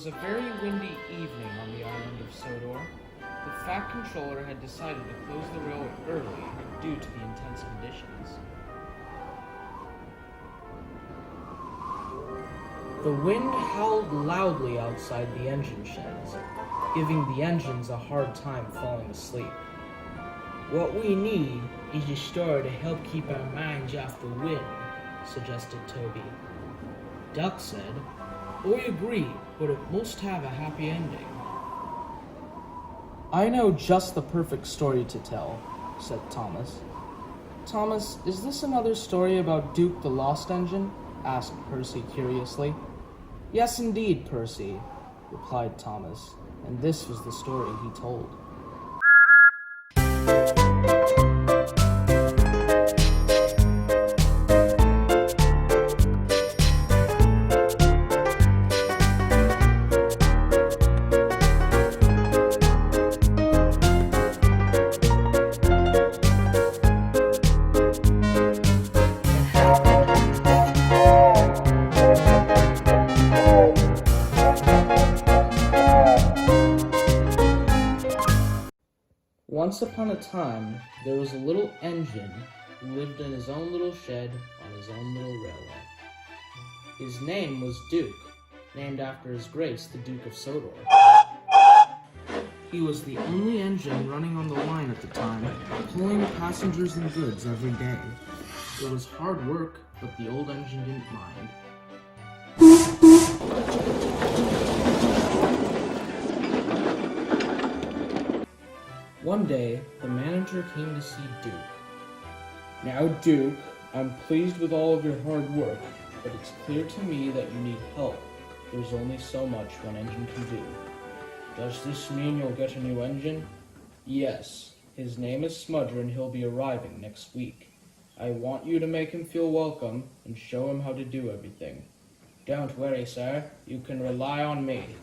was a very windy evening on the island of Sodor. The Fat Controller had decided to close the railway early due to the intense conditions. The wind howled loudly outside the engine sheds, giving the engines a hard time falling asleep. "What we need is a star to help keep our minds off the wind," suggested Toby. Duck said, "I agree, but it must have a happy ending." "I know just the perfect story to tell," said Thomas. "Thomas, is this another story about Duke the Lost Engine?" asked Percy curiously. "Yes, indeed, Percy," replied Thomas, and this was the story he told. Once upon a time, there was a little engine who lived in his own little shed on his own little railway. His name was Duke, named after His Grace the Duke of Sodor. He was the only engine running on the line at the time, pulling passengers and goods every day. It was hard work, but the old engine didn't mind. One day, the manager came to see Duke. "Now, Duke, I'm pleased with all of your hard work, but it's clear to me that you need help. There's only so much one engine can do. Does this mean you'll get a new engine?" "Yes. His name is Smudger and he'll be arriving next week. I want you to make him feel welcome and show him how to do everything. Don't worry, sir. You can rely on me."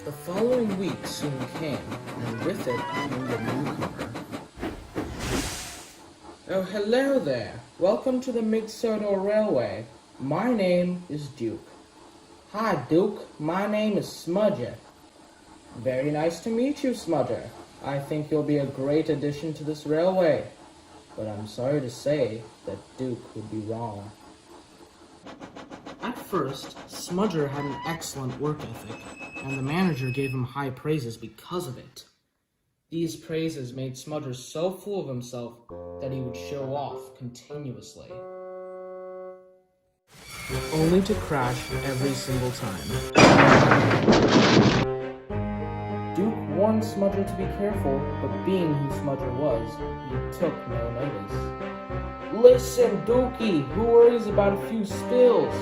The following week soon came, and with it came the newcomer. "Oh, hello there. Welcome to the Mid-Sodor Railway. My name is Duke." "Hi, Duke. My name is Smudger." "Very nice to meet you, Smudger. I think you'll be a great addition to this railway." But I'm sorry to say that Duke would be wrong. At first, Smudger had an excellent work ethic, and the manager gave him high praises because of it. These praises made Smudger so full of himself that he would show off continuously, only to crash every single time. Duke warned Smudger to be careful, but being who Smudger was, he took no notice. "Listen, Dookie, who worries about a few spills?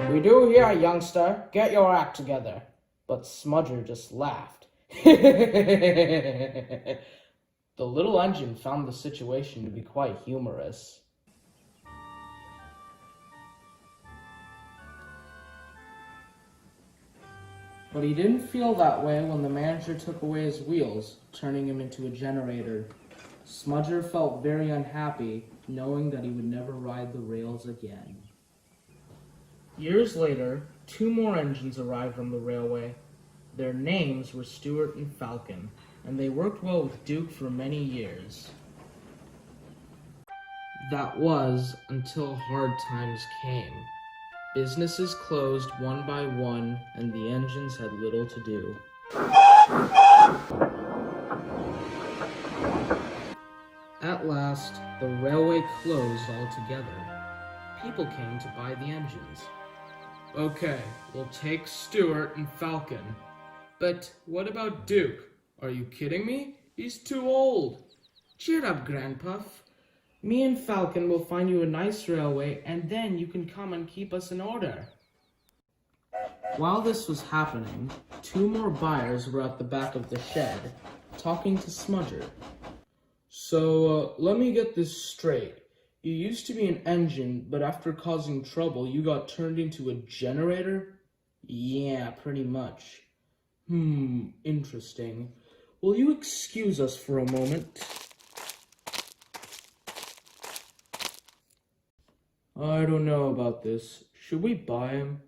We do here, youngster. Get your act together." But Smudger just laughed. The little engine found the situation to be quite humorous. But he didn't feel that way when the manager took away his wheels, turning him into a generator. Smudger felt very unhappy, knowing that he would never ride the rails again. Years later, 2 more engines arrived on the railway. Their names were Stuart and Falcon, and they worked well with Duke for many years. That was until hard times came. Businesses closed one by one, and the engines had little to do. At last, the railway closed altogether. People came to buy the engines. "Okay, we'll take Stuart and Falcon. But what about Duke? Are you kidding me? He's too old." "Cheer up, Grandpuff. Me and Falcon will find you a nice railway, and then you can come and keep us in order." While this was happening, 2 more buyers were at the back of the shed, talking to Smudger. So, let me get this straight. You used to be an engine, but after causing trouble, you got turned into a generator?" "Yeah, pretty much." Interesting. Will you excuse us for a moment?" "I don't know about this. Should we buy him?"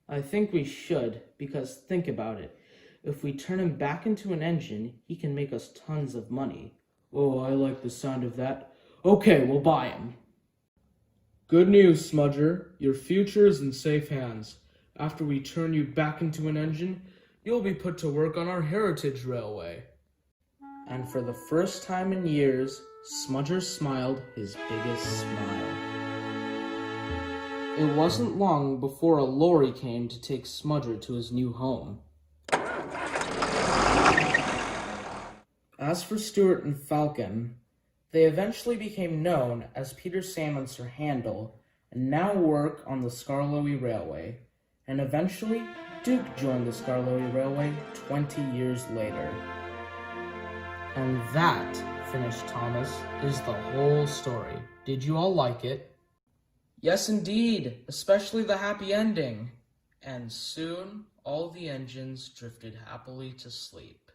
I think we should, because think about it. If we turn him back into an engine, he can make us tons of money. Oh, I like the sound of that. Okay, we'll buy him. Good news, Smudger. Your future is in safe hands. After we turn you back into an engine, you'll be put to work on our heritage railway. And for the first time in years, Smudger smiled his biggest smile. It wasn't long before a lorry came to take Smudger to his new home. As for Stuart and Falcon, they eventually became known as Peter Salmon or Handel, and now work on the Skarloey Railway. And eventually, Duke joined the Skarloey Railway 20 years later. And that, finished Thomas, is the whole story. Did you all like it? Yes, indeed, especially the happy ending. And soon, all the engines drifted happily to sleep.